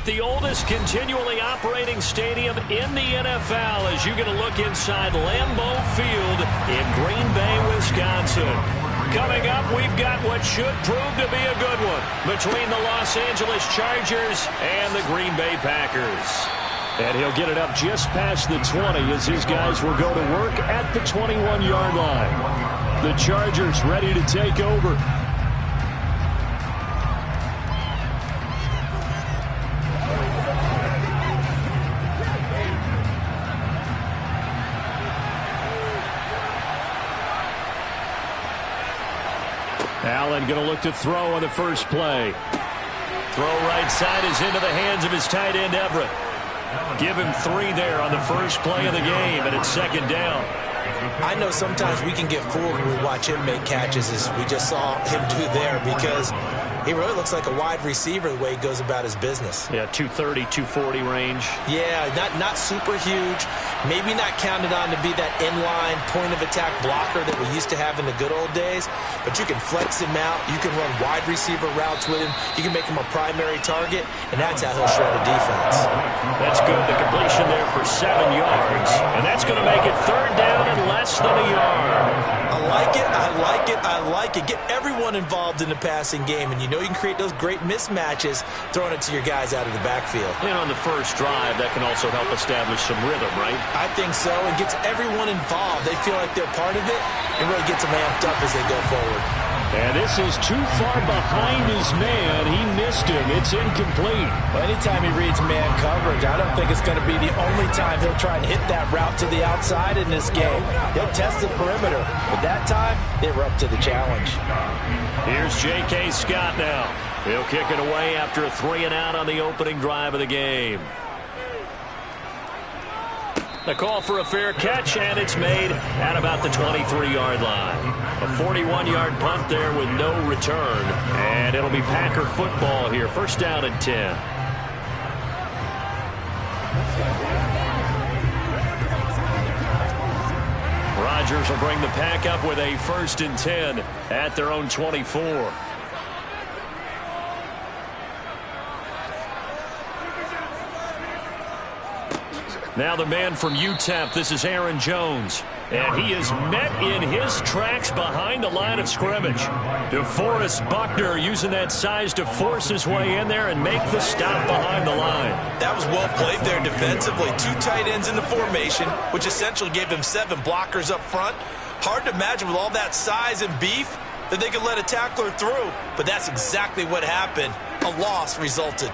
at the oldest continually operating stadium in the NFL as you get a look inside Lambeau Field in Green Bay, Wisconsin. Coming up, we've got what should prove to be a good one between the Los Angeles Chargers and the Green Bay Packers. And he'll get it up just past the 20 as his guys will go to work at the 21-yard line. The Chargers ready to take over. Allen going to look to throw on the first play. Throw right side is into the hands of his tight end, Everett. Give him 3 there on the first play of the game, and it's second down. I know sometimes we can get fooled when we watch him make catches, as we just saw him do there, because he really looks like a wide receiver the way he goes about his business. Yeah, 230, 240 range. Yeah, not super huge. Maybe not counted on to be that inline point-of-attack blocker that we used to have in the good old days, but you can flex him out. You can run wide receiver routes with him. You can make him a primary target, and that's how he'll shred a defense. That's good. The completion there for 7 yards, and that's going to make it third down and less than a yard. I like it. I like it. I like it. Get everyone involved in the passing game, and you know you can create those great mismatches throwing it to your guys out of the backfield. And on the first drive, that can also help establish some rhythm, right? I think so. It gets everyone involved. They feel like they're part of it and really gets them amped up as they go forward. And this is too far behind his man. He missed him. It's incomplete. Well, anytime he reads man coverage, I don't think it's going to be the only time he'll try and hit that route to the outside in this game. He'll test the perimeter. But that time, they were up to the challenge. Here's J.K. Scott now. He'll kick it away after a 3-and-out on the opening drive of the game. The call for a fair catch, and it's made at about the 23-yard line. A 41-yard punt there with no return, and it'll be Packer football here. First down and 10. Rodgers will bring the Pack up with a 1st and 10 at their own 24. Now the man from UTEP, this is Aaron Jones. And he is met in his tracks behind the line of scrimmage. DeForest Buckner using that size to force his way in there and make the stop behind the line. That was well played there defensively. 2 tight ends in the formation, which essentially gave them 7 blockers up front. Hard to imagine with all that size and beef that they could let a tackler through. But that's exactly what happened. A loss resulted.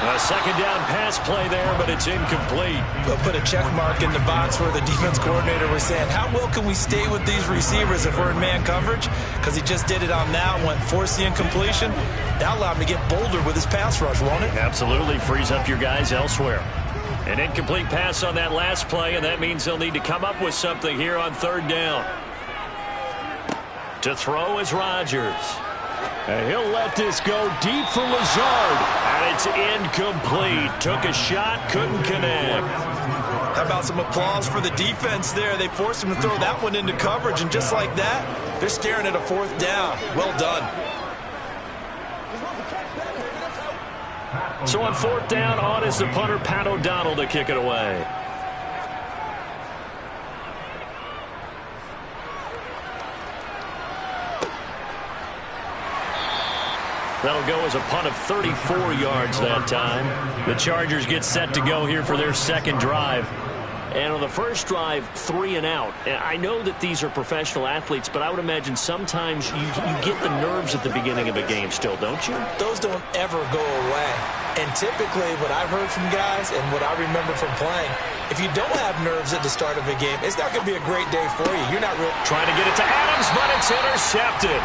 A second down pass play there, but it's incomplete. They'll put a check mark in the box where the defense coordinator was saying, how well can we stay with these receivers if we're in man coverage? Because he just did it on that one, forced the incompletion. That allowed him to get bolder with his pass rush, won't it? Absolutely, frees up your guys elsewhere. An incomplete pass on that last play, and that means they'll need to come up with something here on 3rd down. To throw is Rodgers. And he'll let this go deep for Lazard. And it's incomplete. Took a shot, couldn't connect. How about some applause for the defense there? They forced him to throw that one into coverage, and just like that, they're staring at a 4th down. Well done. So on 4th down, on is the punter, Pat O'Donnell, to kick it away. That'll go as a punt of 34 yards that time. The Chargers get set to go here for their second drive. And on the first drive, 3 and out. And I know that these are professional athletes, but I would imagine sometimes you get the nerves at the beginning of a game still, don't you? Those don't ever go away. And typically what I've heard from guys and what I remember from playing, if you don't have nerves at the start of a game, it's not going to be a great day for you. You're not really trying to get it to Adams, but it's intercepted.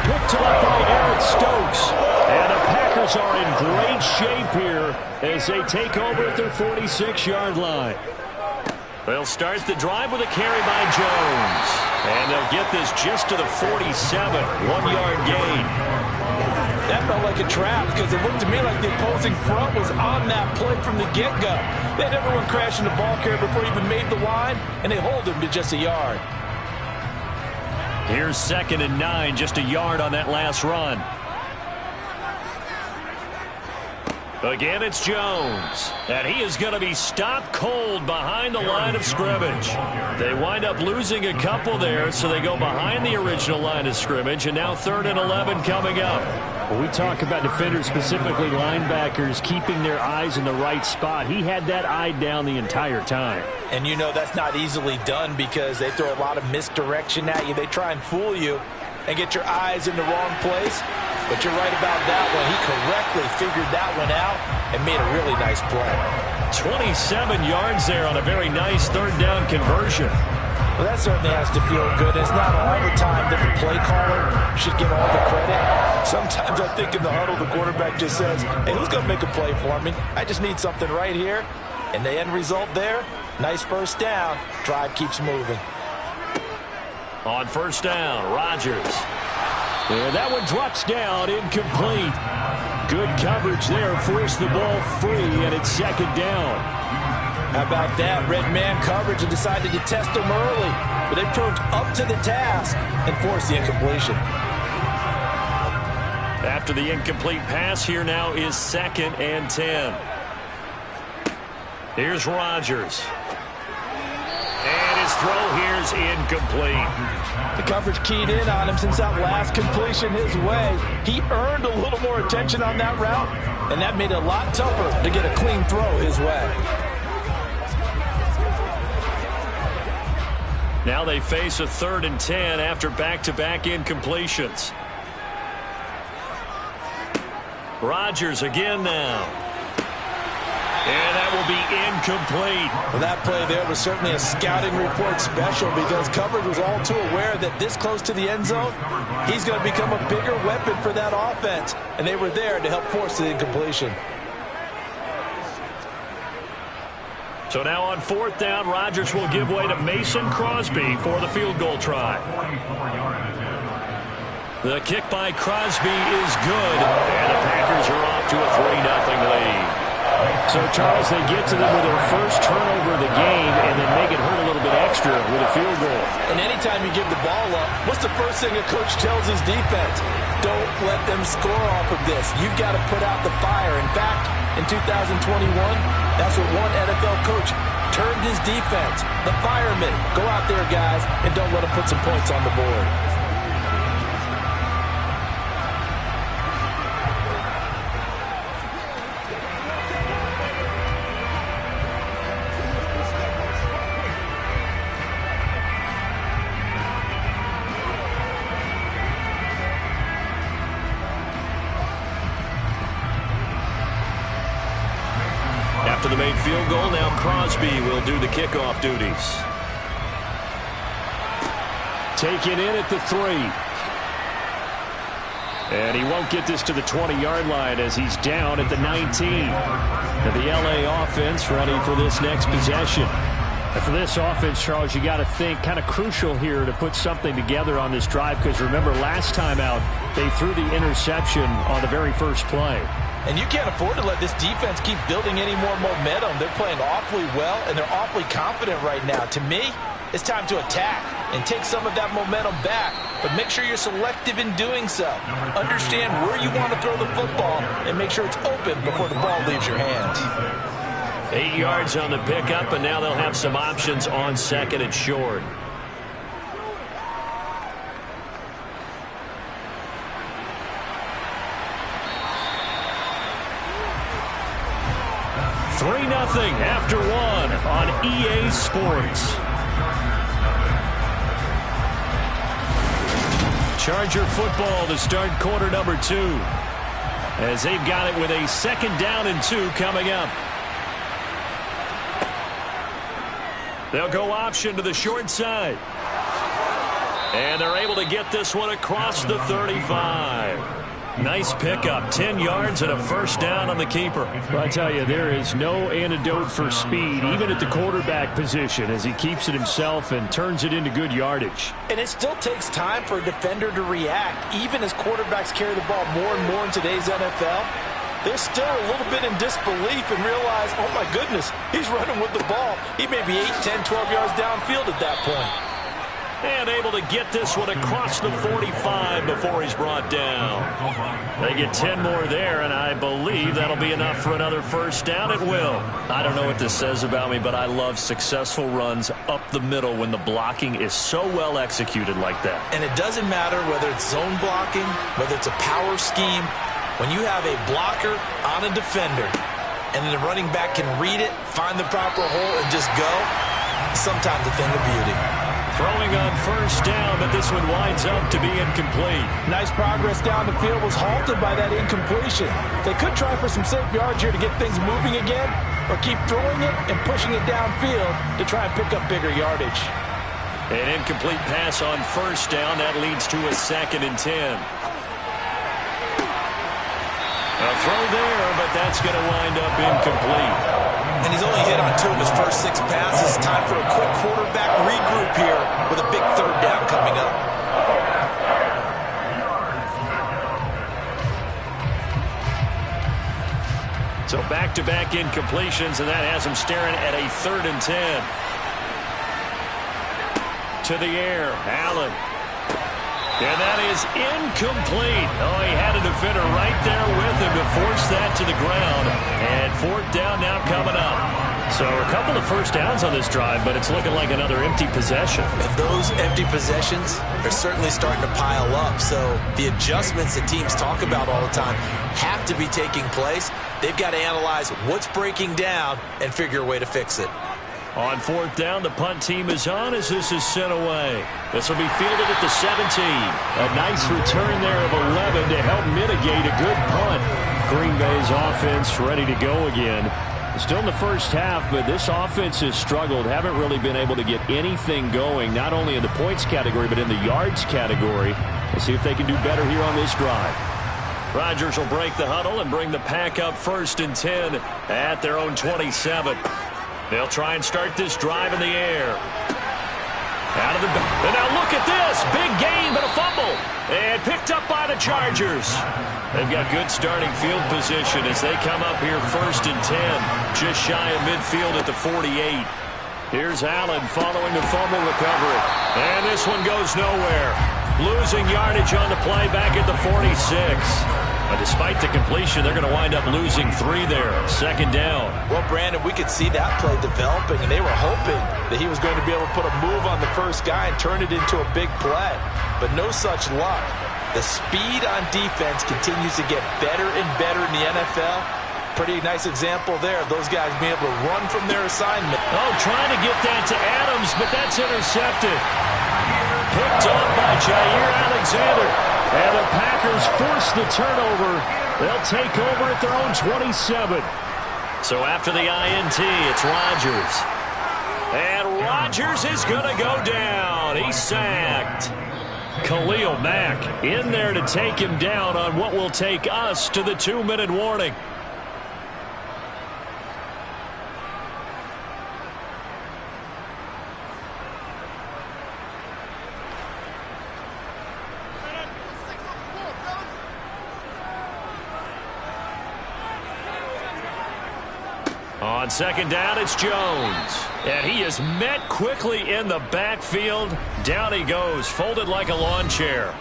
Picked off by Eric Stokes. And the Packers are in great shape here as they take over at their 46-yard line. They'll start the drive with a carry by Jones. And they'll get this just to the 47, 1-yard gain. That felt like a trap because it looked to me like the opposing front was on that play from the get-go. They had everyone crashing the ball carrier before he even made the line, and they hold him to just a yard. Here's 2nd and 9, just a yard on that last run. Again, it's Jones. And he is going to be stopped cold behind the line of scrimmage. They wind up losing a couple there, so they go behind the original line of scrimmage, and now 3rd and 11 coming up. When we talk about defenders, specifically linebackers, keeping their eyes in the right spot, he had that eye down the entire time. And you know that's not easily done because they throw a lot of misdirection at you. They try and fool you and get your eyes in the wrong place. But you're right about that one. He correctly figured that one out and made a really nice play. 27 yards there on a very nice 3rd down conversion. Well, that certainly has to feel good. It's not all the time that the play caller should get all the credit. Sometimes I think in the huddle, the quarterback just says, hey, who's going to make a play for me? I just need something right here. And the end result there, nice 1st down. Drive keeps moving. On 1st down, Rodgers. And that one drops down, incomplete. Good coverage there, forced the ball free, and it's 2nd down. How about that? Red man coverage and decided to test them early. But they proved up to the task and forced the incompletion. After the incomplete pass, here now is 2nd and 10. Here's Rodgers. And his throw here is incomplete. The coverage keyed in on him since that last completion his way. He earned a little more attention on that route, and that made it a lot tougher to get a clean throw his way. Now they face a 3rd and 10 after back-to-back incompletions. Rodgers again now. And that will be incomplete. Well, that play there was certainly a scouting report special because coverage was all too aware that this close to the end zone, he's going to become a bigger weapon for that offense. And they were there to help force the incompletion. So now on 4th down, Rodgers will give way to Mason Crosby for the field goal try. The kick by Crosby is good, and the Packers are off to a 3-0 lead. So, Charles, they get to them with their first turnover of the game and then make it hurt a little bit extra with a field goal. And anytime you give the ball up, what's the first thing a coach tells his defense? Don't let them score off of this. You've got to put out the fire. In fact, in 2021, that's what one NFL coach termed his defense. The firemen. Go out there, guys, and don't let them put some points on the board. After the made field goal, now Crosby will do the kickoff duties. Taken in at the 3. And he won't get this to the 20-yard line as he's down at the 19. And the LA offense ready for this next possession. And for this offense, Charles, you got to think kind of crucial here to put something together on this drive because remember last time out they threw the interception on the very first play. And you can't afford to let this defense keep building any more momentum. They're playing awfully well, and they're awfully confident right now. To me, it's time to attack and take some of that momentum back. But make sure you're selective in doing so. Understand where you want to throw the football and make sure it's open before the ball leaves your hands. 8 yards on the pickup, and now they'll have some options on 2nd and short. Nothing after 1 on EA Sports. Charger football to start quarter number 2. As they've got it with a 2nd down and 2 coming up. They'll go option to the short side. And they're able to get this one across the 35. Nice pickup, 10 yards and a 1st down on the keeper. Well, I tell you, there is no antidote for speed, even at the quarterback position, as he keeps it himself and turns it into good yardage. And it still takes time for a defender to react, even as quarterbacks carry the ball more and more in today's NFL. They're still a little bit in disbelief and realize, oh my goodness, he's running with the ball. He may be 8, 10, 12 yards downfield at that point. And able to get this one across the 45 before he's brought down. They get 10 more there, and I believe that'll be enough for another first down. It will. I don't know what this says about me, but I love successful runs up the middle when the blocking is so well executed like that. And it doesn't matter whether it's zone blocking, whether it's a power scheme. When you have a blocker on a defender, and then the running back can read it, find the proper hole, and just go, sometimes a thing of beauty. Throwing on first down, but this one winds up to be incomplete. Nice progress down the field, was halted by that incompletion. They could try for some safe yards here to get things moving again, or keep throwing it and pushing it downfield to try and pick up bigger yardage. An incomplete pass on first down. That leads to a 2nd and 10. A throw there, but that's going to wind up incomplete. And he's only hit on 2 of his first 6 passes. Time for a quick quarterback regroup here with a big 3rd down coming up. So back-to-back incompletions, and that has him staring at a 3rd and 10. To the air, Allen. And that is incomplete. Oh, he had a defender right there with him to force that to the ground. And 4th down now coming up. So a couple of first downs on this drive, but it's looking like another empty possession. And those empty possessions are certainly starting to pile up. So the adjustments that teams talk about all the time have to be taking place. They've got to analyze what's breaking down and figure a way to fix it. On 4th down, the punt team is on as this is sent away. This will be fielded at the 17. A nice return there of 11 to help mitigate a good punt. Green Bay's offense ready to go again. Still in the first half, but this offense has struggled. Haven't really been able to get anything going, not only in the points category, but in the yards category. We'll see if they can do better here on this drive. Rodgers will break the huddle and bring the pack up 1st and 10 at their own 27. They'll try and start this drive in the air. Out of the back. And now look at this. Big gain, but a fumble. And picked up by the Chargers. They've got good starting field position as they come up here 1st and 10. Just shy of midfield at the 48. Here's Allen following the fumble recovery. And this one goes nowhere. Losing yardage on the play back at the 46. Despite the completion, they're going to wind up losing 3 there. 2nd down. Well, Brandon, we could see that play developing, and they were hoping that he was going to be able to put a move on the first guy and turn it into a big play. But no such luck. The speed on defense continues to get better and better in the NFL. Pretty nice example there of those guys being able to run from their assignment. Oh, trying to get that to Adams, but that's intercepted. Picked up by Jair Alexander. And the Packers force the turnover. They'll take over at their own 27. So after the INT, it's Rodgers. And Rodgers is going to go down. He's sacked. Khalil Mack in there to take him down on what will take us to the 2-minute warning. On 2nd down, it's Jones. And he is met quickly in the backfield. Down he goes, folded like a lawn chair.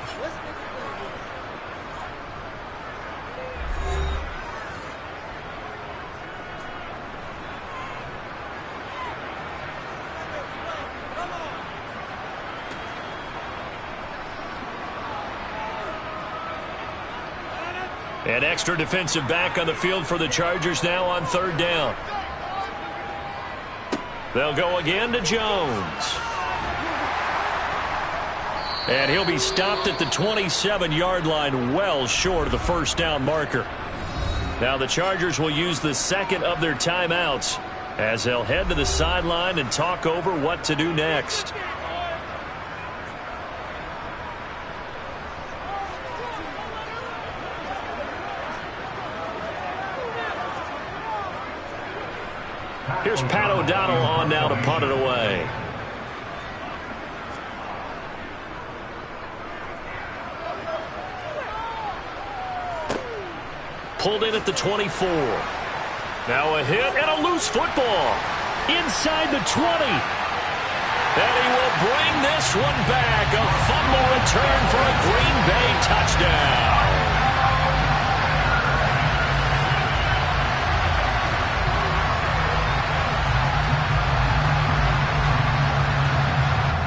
An extra defensive back on the field for the Chargers now on 3rd down. They'll go again to Jones. And he'll be stopped at the 27-yard line, well short of the first down marker. Now the Chargers will use the 2nd of their timeouts as they'll head to the sideline and talk over what to do next. Here's Pat O'Donnell on now to punt it away. Pulled in at the 24. Now a hit and a loose football. Inside the 20. And he will bring this one back. A fumble return for a Green Bay touchdown.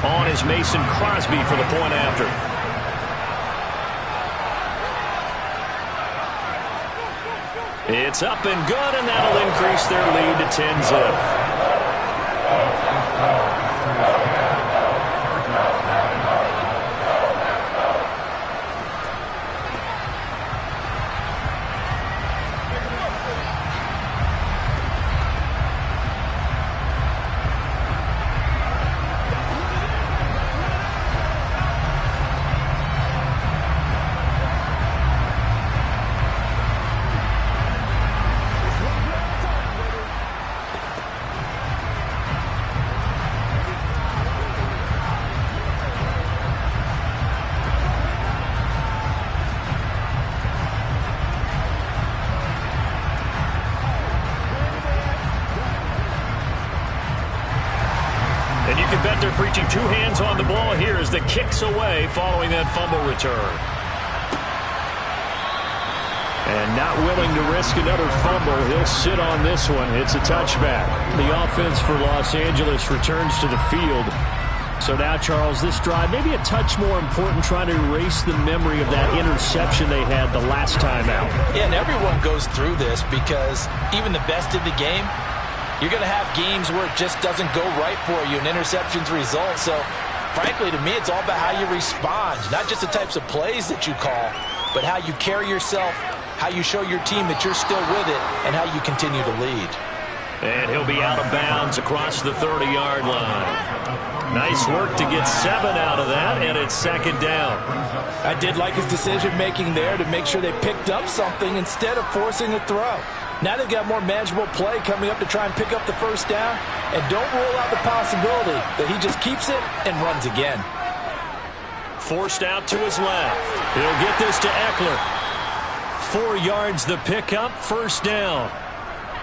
On is Mason Crosby for the point after. It's up and good, and that'll increase their lead to 10-zip. And you can bet they're preaching two hands on the ball here as the kick's away following that fumble return. And not willing to risk another fumble, he'll sit on this one. It's a touchback. The offense for Los Angeles returns to the field. So now, Charles, this drive maybe a touch more important, trying to erase the memory of that interception they had the last time out. Yeah, and everyone goes through this because even the best in the game, you're going to have games where it just doesn't go right for you and interceptions result. So, frankly, to me, it's all about how you respond, not just the types of plays that you call, but how you carry yourself, how you show your team that you're still with it, and how you continue to lead. And he'll be out of bounds across the 30-yard line. Nice work to get 7 out of that, and it's second down. I did like his decision-making there to make sure they picked up something instead of forcing a throw. Now they've got more manageable play coming up to try and pick up the first down, and don't rule out the possibility that he just keeps it and runs again. Forced out to his left. He'll get this to Eckler. 4 yards the pickup, first down.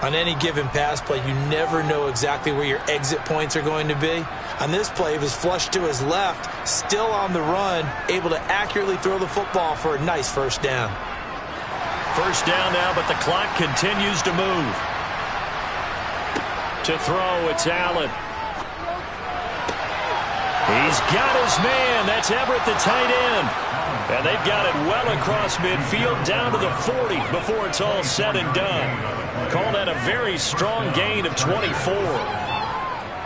On any given pass play, you never know exactly where your exit points are going to be. On this play, it was flushed to his left, still on the run, able to accurately throw the football for a nice first down. First down now, but the clock continues to move. To throw, it's Allen. He's got his man. That's Everett, the tight end. And they've got it well across midfield, down to the 40 before it's all said and done. Call that a very strong gain of 24.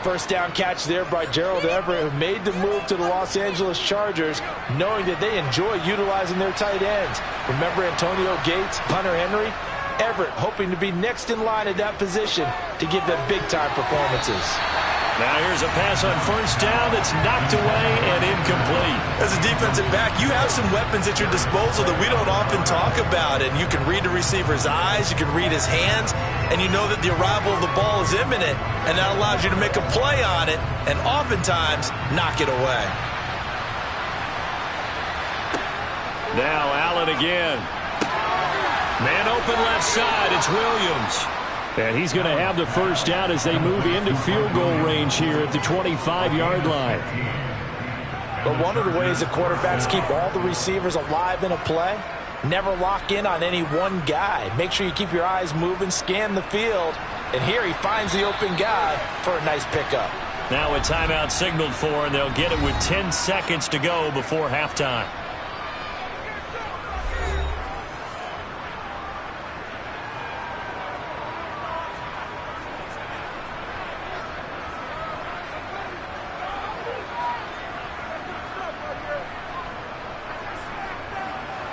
First down catch there by Gerald Everett, who made the move to the Los Angeles Chargers, knowing that they enjoy utilizing their tight ends. Remember Antonio Gates, Hunter Henry? Everett hoping to be next in line at that position to give them big-time performances. Now here's a pass on first down that's knocked away and incomplete. As a defensive back, you have some weapons at your disposal that we don't often talk about. And you can read the receiver's eyes, you can read his hands, and you know that the arrival of the ball is imminent. And that allows you to make a play on it and oftentimes knock it away. Now Allen again. Man open left side, it's Williams. And he's going to have the first down as they move into field goal range here at the 25-yard line. But one of the ways that quarterbacks keep all the receivers alive in a play, never lock in on any one guy. Make sure you keep your eyes moving, scan the field. And here he finds the open guy for a nice pickup. Now a timeout signaled for, and they'll get it with 10 seconds to go before halftime.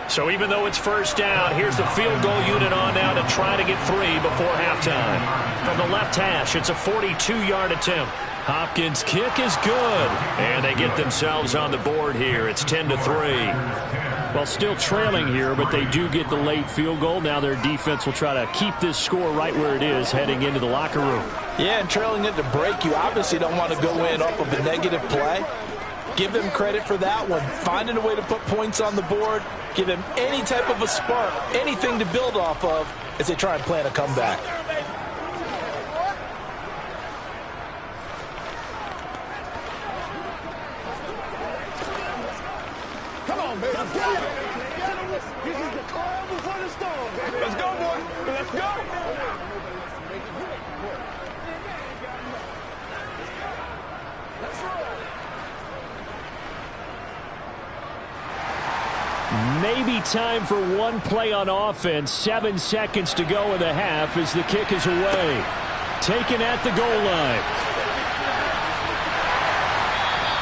So even though it's first down, here's the field goal unit on now to try to get 3 before halftime. From the left hash, it's a 42-yard attempt. Hopkins' kick is good. And they get themselves on the board here. It's 10-3. Well, still trailing here, but they do get the late field goal. Now their defense will try to keep this score right where it is heading into the locker room. Yeah, and trailing it to break, you obviously don't want to go in off of a negative play. Give them credit for that one. Finding a way to put points on the board. Give them any type of a spark, anything to build off of as they try and plan a comeback. Let's go, boy. Let's go. Maybe time for one play on offense. 7 seconds to go in the half as the kick is away. Taken at the goal line.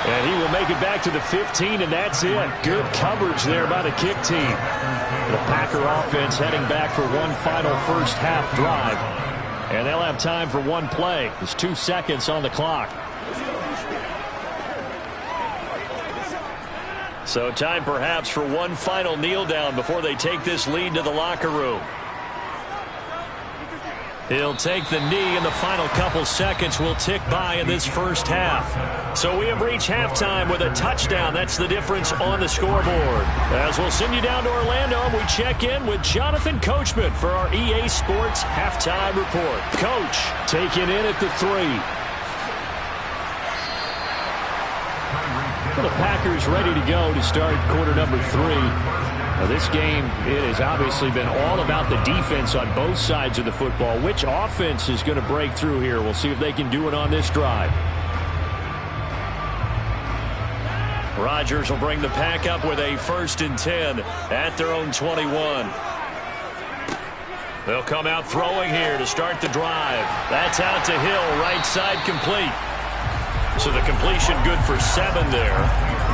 And he will make it back to the 15, and that's it. Good coverage there by the kick team. The Packer offense heading back for one final first half drive. And they'll have time for one play. There's 2 seconds on the clock. So time perhaps for one final kneel down before they take this lead to the locker room. He'll take the knee, and the final couple seconds will tick by in this first half. So we have reached halftime with a touchdown. That's the difference on the scoreboard. As we'll send you down to Orlando, we check in with Jonathan Coachman for our EA Sports Halftime Report. Coach, taking in at the 3. Well, the Packers ready to go to start quarter number 3. Now, this game, it has obviously been all about the defense on both sides of the football. Which offense is going to break through here? We'll see if they can do it on this drive. Rodgers will bring the Pack up with a 1st and 10 at their own 21. They'll come out throwing here to start the drive. That's out to Hill, right side complete. So the completion good for 7 there,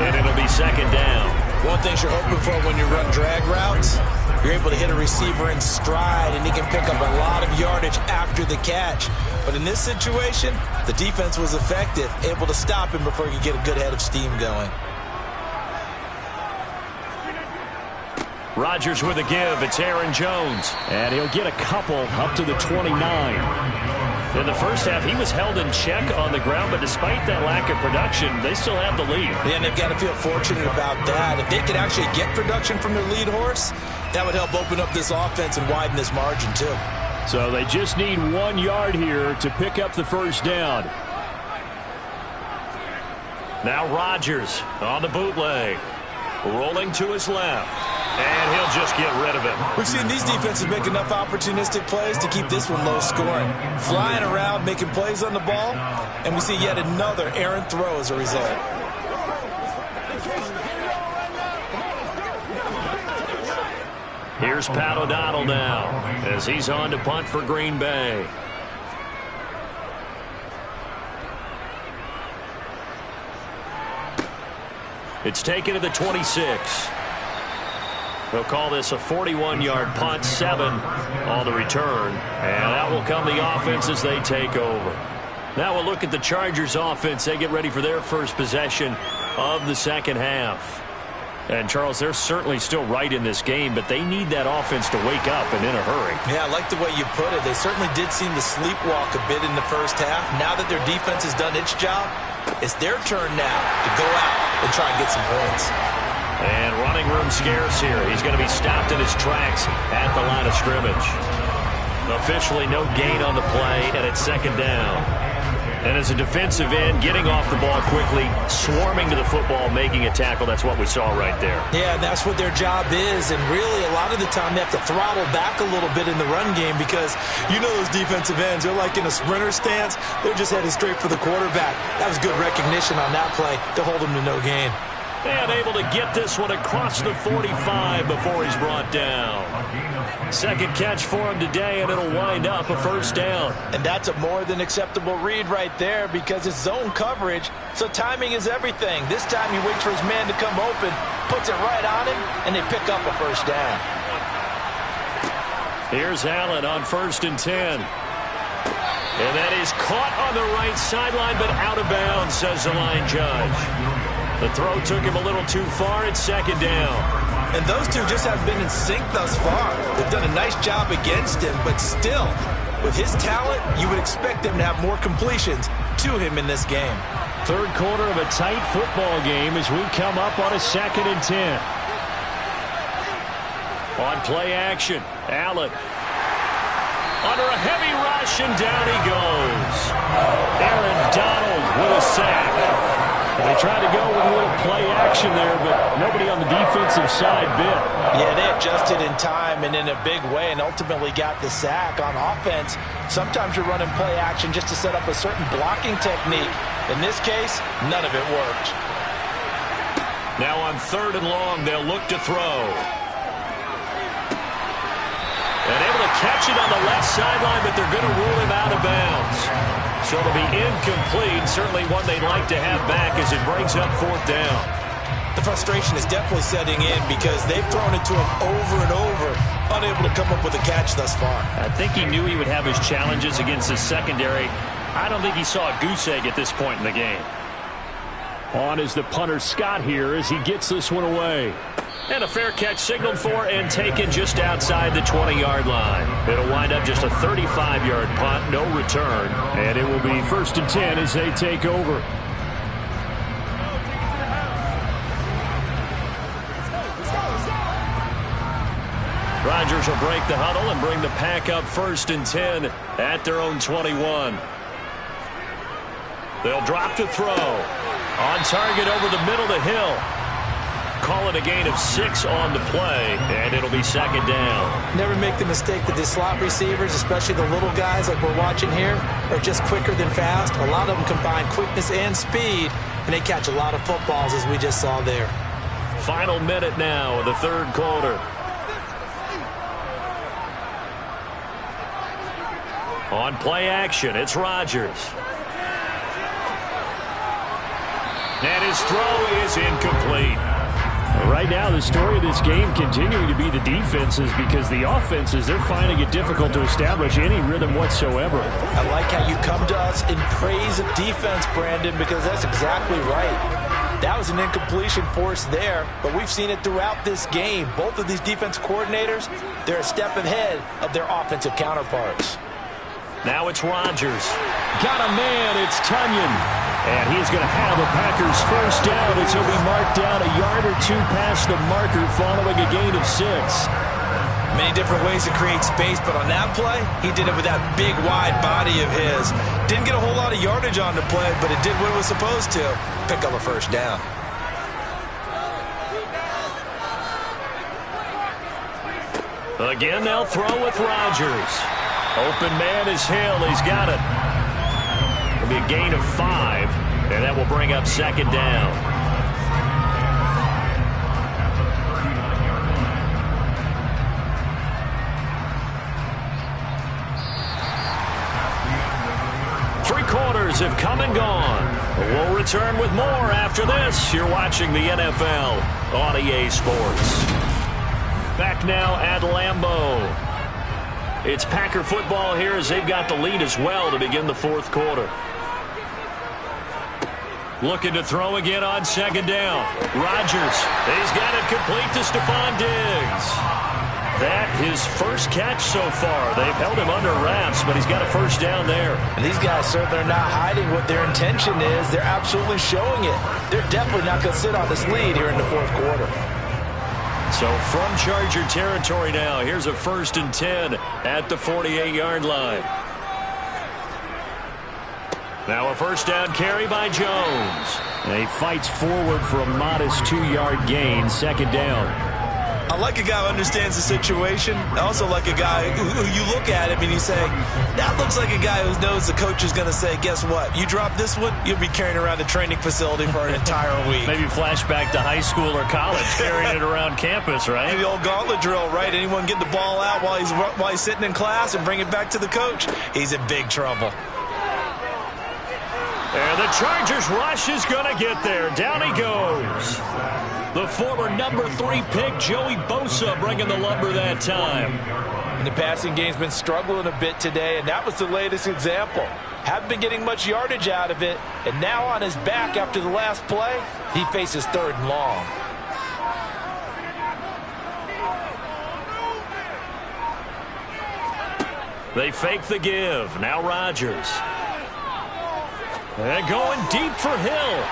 and it'll be 2nd down. One thing you're hoping for when you run drag routes, you're able to hit a receiver in stride, and he can pick up a lot of yardage after the catch. But in this situation, the defense was effective, able to stop him before he could get a good head of steam going. Rodgers with a give. It's Aaron Jones. And he'll get a couple up to the 29. In the first half, he was held in check on the ground, but despite that lack of production, they still have the lead. Yeah, and they've got to feel fortunate about that. If they could actually get production from their lead horse, that would help open up this offense and widen this margin, too. So they just need 1 yard here to pick up the 1st down. Now Rodgers on the bootleg. Rolling to his left. And he'll just get rid of it. We've seen these defenses make enough opportunistic plays to keep this one low scoring. Flying around, making plays on the ball, and we see yet another errant throw as a result. Here's Pat O'Donnell now as he's on to punt for Green Bay. It's taken to the 26. They'll call this a 41-yard punt, 7 on the return. And that will come the offense as they take over. Now we'll look at the Chargers offense. They get ready for their first possession of the second half. And, Charles, they're certainly still right in this game, but they need that offense to wake up and in a hurry. Yeah, I like the way you put it. They certainly did seem to sleepwalk a bit in the first half. Now that their defense has done its job, it's their turn now to go out and try and get some points. And running room scarce here. He's going to be stopped in his tracks at the line of scrimmage. Officially no gain on the play, and it's 2nd down. And as a defensive end, getting off the ball quickly, swarming to the football, making a tackle, that's what we saw right there. Yeah, that's what their job is, and really a lot of the time they have to throttle back a little bit in the run game because you know those defensive ends, they're like in a sprinter stance. They're just headed straight for the quarterback. That was good recognition on that play to hold him to no gain. And able to get this one across the 45 before he's brought down. 2nd catch for him today, and it'll wind up a 1st down. And that's a more than acceptable read right there because it's zone coverage, so timing is everything. This time he waits for his man to come open, puts it right on him, and they pick up a 1st down. Here's Allen on 1st and 10. And that is caught on the right sideline, but out of bounds, says the line judge. The throw took him a little too far. It's 2nd down. And those two just have been in sync thus far. They've done a nice job against him, but still, with his talent, you would expect them to have more completions to him in this game. 3rd quarter of a tight football game as we come up on a 2nd and 10. On play action, Allen. Under a heavy rush, and down he goes. Aaron Donald with a sack. They tried to go with a little play action there, but nobody on the defensive side bit. Yeah, they adjusted in time and in a big way and ultimately got the sack. On offense, sometimes you're running play action just to set up a certain blocking technique. In this case, none of it worked. Now on 3rd and long, they'll look to throw. And able to catch it on the left sideline, but they're going to rule him out of bounds. So it'll be incomplete. Certainly one they'd like to have back as it brings up 4th down. The frustration is definitely setting in because they've thrown it to him over and over, unable to come up with a catch thus far. I think he knew he would have his challenges against his secondary. I don't think he saw a goose egg at this point in the game. On is the punter Scott here as he gets this one away. And a fair catch signaled for and taken just outside the 20-yard line. It'll wind up just a 35-yard punt, no return. And it will be 1st and 10 as they take over. Rodgers will break the huddle and bring the pack up 1st and 10 at their own 21. They'll drop to throw. On target over the middle to Hill. Call it a gain of 6 on the play, and it'll be 2nd down. Never make the mistake that the slot receivers, especially the little guys like we're watching here, are just quicker than fast. A lot of them combine quickness and speed, and they catch a lot of footballs, as we just saw there. Final minute now of the 3rd quarter. On play action, it's Rodgers. And his throw is incomplete. Right now, the story of this game continuing to be the defenses because the offenses, they're finding it difficult to establish any rhythm whatsoever. I like how you come to us in praise of defense, Brandon, because that's exactly right. That was an incompletion forced there, but we've seen it throughout this game. Both of these defense coordinators, they're a step ahead of their offensive counterparts. Now it's Rodgers. Got a man, it's Tunyon. And he's going to have the Packers 1st down as he'll be marked down a yard or 2 past the marker following a gain of 6. Many different ways to create space, but on that play, he did it with that big, wide body of his. Didn't get a whole lot of yardage on the play, but it did what it was supposed to. Pick up a 1st down. Again, they'll throw with Rodgers. Open man is Hill. He's got it. It'll be a gain of 5, and that will bring up 2nd down. Three quarters have come and gone. We'll return with more after this. You're watching the NFL on EA Sports. Back now at Lambeau. It's Packer football here as they've got the lead as well to begin the 4th quarter. Looking to throw again on 2nd down. Rodgers, he's got it complete to Stephon Diggs. That his first catch so far. They've held him under wraps, but he's got a 1st down there. And these guys certainly are not hiding what their intention is. They're absolutely showing it. They're definitely not going to sit on this lead here in the 4th quarter. So from Charger territory now, here's a 1st and 10 at the 48-yard line. Now a 1st down carry by Jones. And he fights forward for a modest 2-yard gain, 2nd down. I like a guy who understands the situation. I also like a guy who you look at him and you say, that looks like a guy who knows the coach is going to say, guess what? You drop this one, you'll be carrying around the training facility for an entire week. Maybe flashback to high school or college, carrying it around campus, right? Maybe the old gauntlet drill, right? Anyone get the ball out while he's sitting in class and bring it back to the coach? He's in big trouble. And the Chargers rush is going to get there. Down he goes. The former number 3 pick, Joey Bosa, bringing the lumber that time. And the passing game's been struggling a bit today, and that was the latest example. Haven't been getting much yardage out of it, and now on his back after the last play, he faces 3rd and long. They fake the give. Now Rodgers. And going deep for Hill.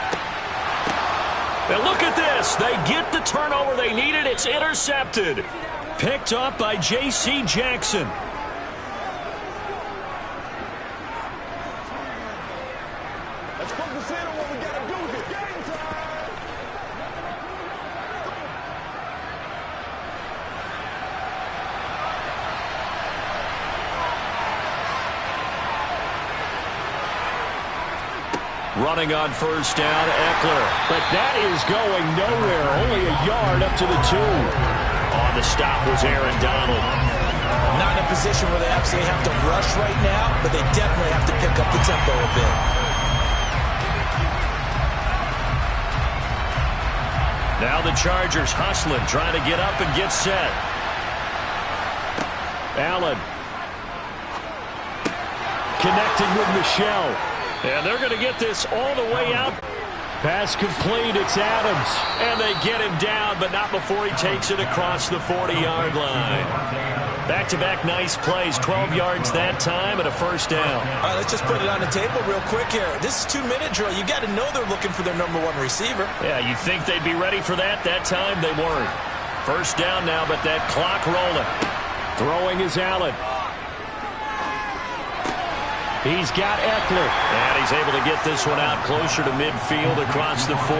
And look at this. They get the turnover they needed. It's intercepted. Picked up by J.C. Jackson. Let's consider what we got to do here. Game Running on first down, Eckler. But that is going nowhere. Only a yard up to the 2. On the stop was Aaron Donald. Not in a position where they absolutely have to rush right now, but they definitely have to pick up the tempo a bit. Now the Chargers hustling, trying to get up and get set. Allen. Connecting with Michelle. And they're going to get this all the way out. Pass complete. It's Adams. And they get him down, but not before he takes it across the 40-yard line. Back-to-back nice plays. 12 yards that time and a first down. All right, let's just put it on the table real quick here. This is 2-minute drill. You got to know they're looking for their number 1 receiver. Yeah, you'd think they'd be ready for that. That time they weren't. First down now, but that clock rolling. Throwing is Allen. He's got Eckler. And he's able to get this one out closer to midfield across the 45.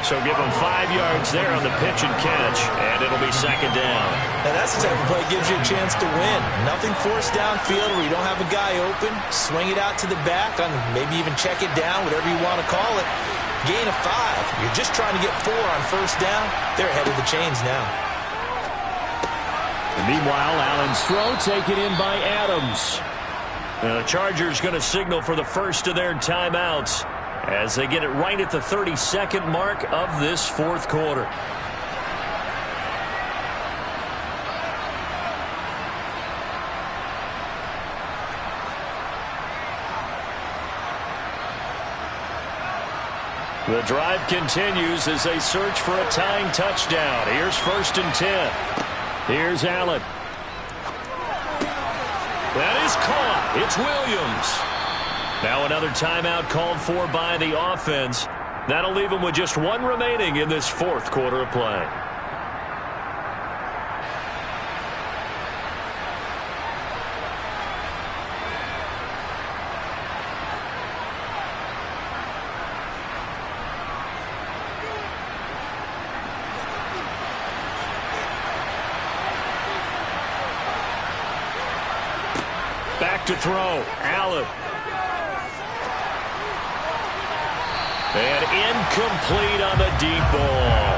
So give him 5 yards there on the pitch and catch, and it'll be second down. Now that's the type of play that gives you a chance to win. Nothing forced downfield where you don't have a guy open. Swing it out to the back, on maybe even check it down, whatever you want to call it. Gain of 5. You're just trying to get 4 on first down. They're ahead of the chains now. And meanwhile, Allen's throw taken in by Adams. The Chargers going to signal for the first of their timeouts as they get it right at the 32nd mark of this fourth quarter. The drive continues as they search for a tying touchdown. Here's first and 10. Here's Allen. That is caught. It's Williams. Now another timeout called for by the offense. That'll leave them with just 1 remaining in this fourth quarter of play. Back to throw. Allen. And incomplete on the deep ball.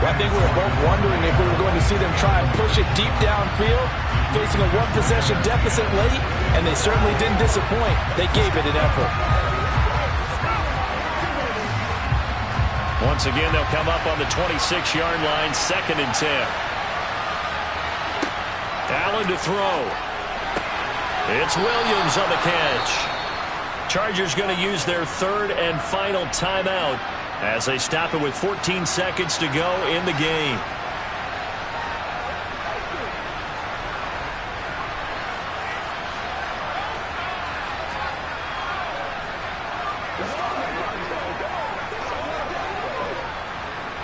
Well, I think we were both wondering if we were going to see them try and push it deep downfield, facing a 1-possession deficit late, and they certainly didn't disappoint. They gave it an effort. Once again, they'll come up on the 26-yard line, second and 10. Allen to throw. It's Williams on the catch. Chargers going to use their third and final timeout as they stop it with 14 seconds to go in the game.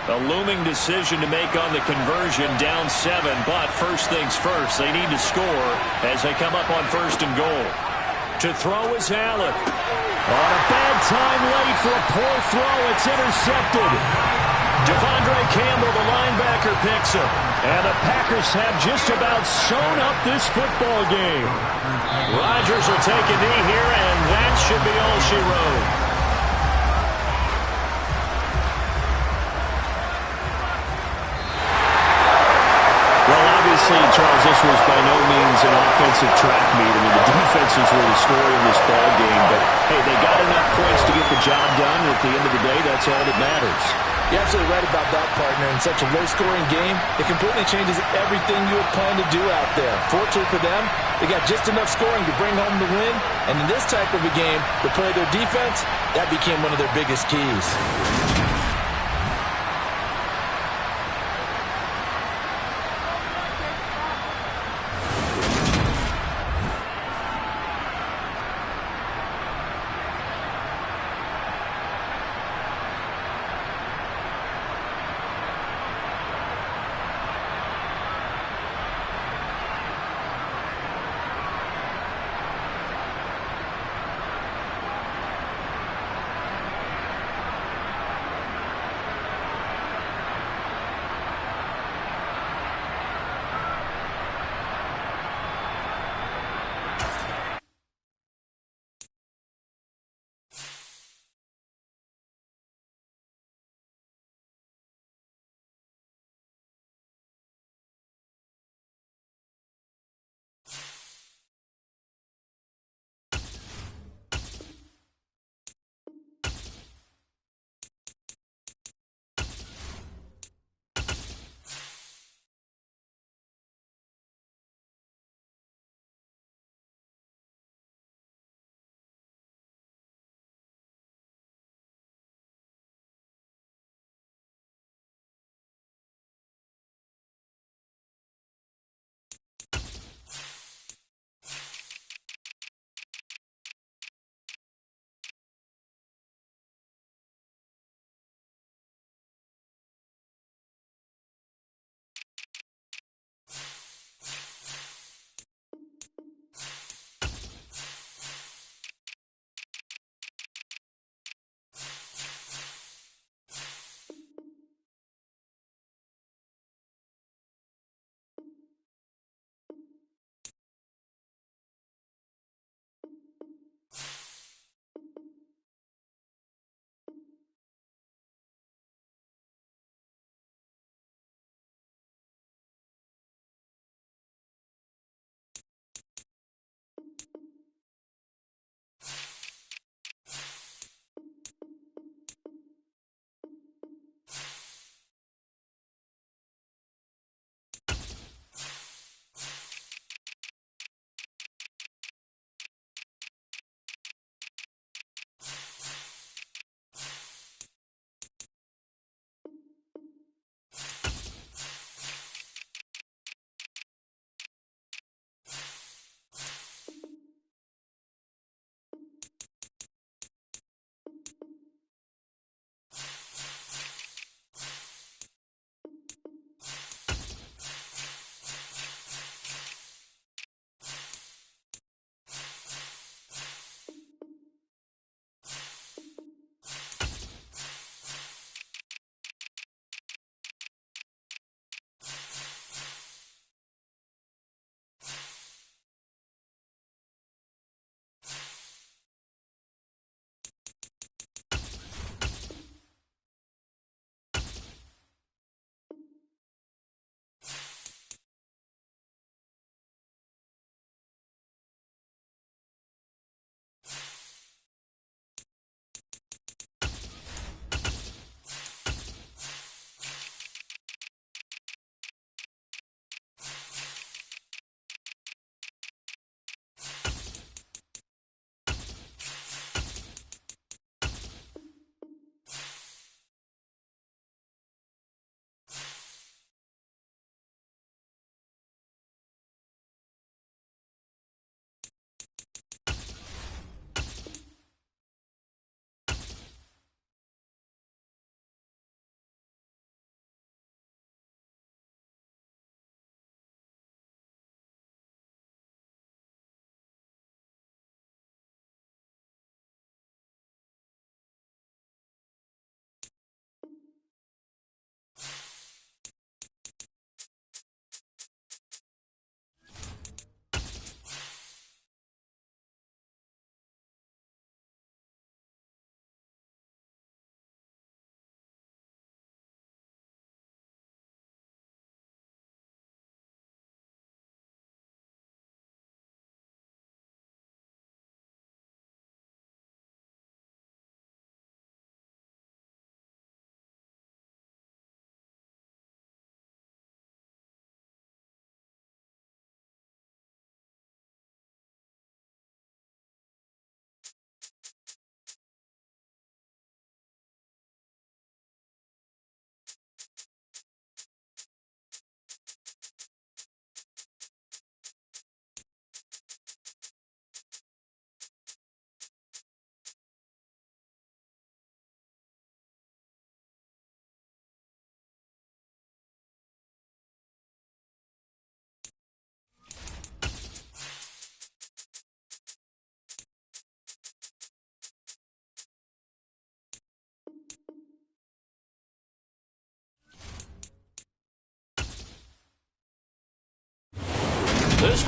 A looming decision to make on the conversion, down 7, but first things first, they need to score as they come up on first and goal. To throw is Allen. On a bad time late for a poor throw, it's intercepted. Devondre Campbell, the linebacker, picks him. And the Packers have just about sewn up this football game. Rodgers will take a knee here, and that should be all she wrote. Charles, this was by no means an offensive track meet. I mean, the defenses were the story in this ball game, but hey, they got enough points to get the job done, and at the end of the day, that's all that matters. You're absolutely right about that, partner. In such a low-scoring game, it completely changes everything you had planned to do out there. Fortunately for them, they got just enough scoring to bring home the win, and in this type of a game, to play their defense, that became one of their biggest keys.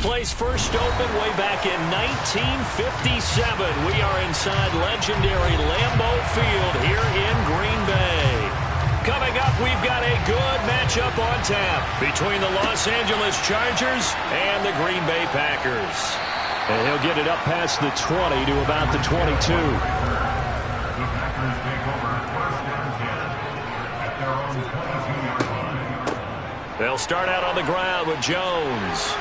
place first opened way back in 1957. We are inside legendary Lambeau Field here in Green Bay. Coming up, we've got a good matchup on tap between the Los Angeles Chargers and the Green Bay Packers. And he'll get it up past the 20 to about the 22. They'll start out on the ground with Jones.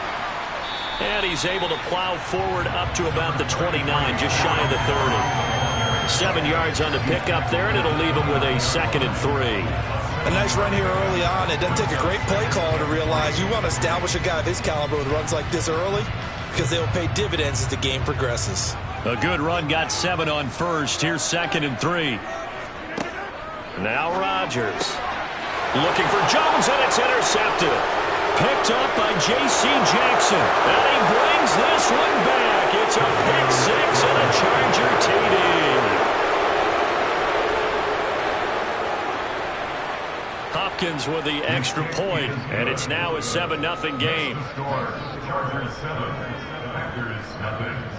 And he's able to plow forward up to about the 29, just shy of the 30. 7 yards on the pickup there, and it'll leave him with a 2nd and 3. A nice run here early on. It doesn't take a great play caller to realize you want to establish a guy of his caliber with runs like this early because they will pay dividends as the game progresses. A good run, got 7 on first. Here's 2nd and 3. Now Rodgers. Looking for Jones, and it's intercepted. Picked up by J.C. Jackson. And he brings this one back. It's a pick 6 and a Charger TD. Hopkins with the extra point, and it's now a 7-0 game. Chargers 7, Packers nothing.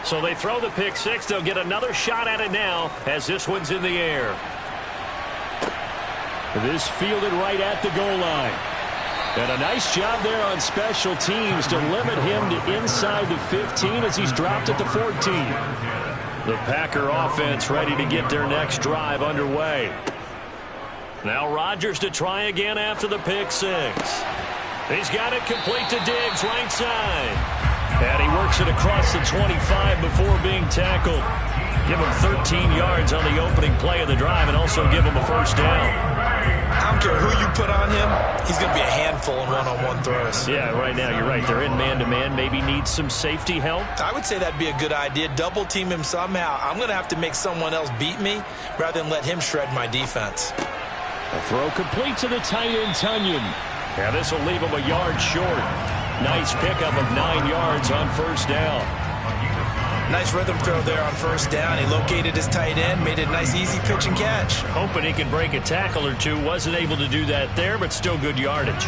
So they throw the pick 6. They'll get another shot at it now as this one's in the air. This fielded right at the goal line. And a nice job there on special teams to limit him to inside the 15 as he's dropped at the 14. The Packer offense ready to get their next drive underway. Now Rodgers to try again after the pick 6. He's got it complete to Diggs, right side. And he works it across the 25 before being tackled. Give him 13 yards on the opening play of the drive and also give him a first down. I don't care who you put on him, he's going to be a handful in one-on-one throws. Yeah, right now you're right. They're in man-to-man. Maybe needs some safety help. I would say that'd be a good idea. Double team him somehow. I'm going to have to make someone else beat me rather than let him shred my defense. A throw complete to the tight end, Tunyon. Yeah, this will leave him a yard short. Nice pickup of 9 yards on first down. Nice rhythm throw there on first down. He located his tight end, made it a nice easy pitch and catch. Hoping he can break a tackle or two. Wasn't able to do that there, but still good yardage.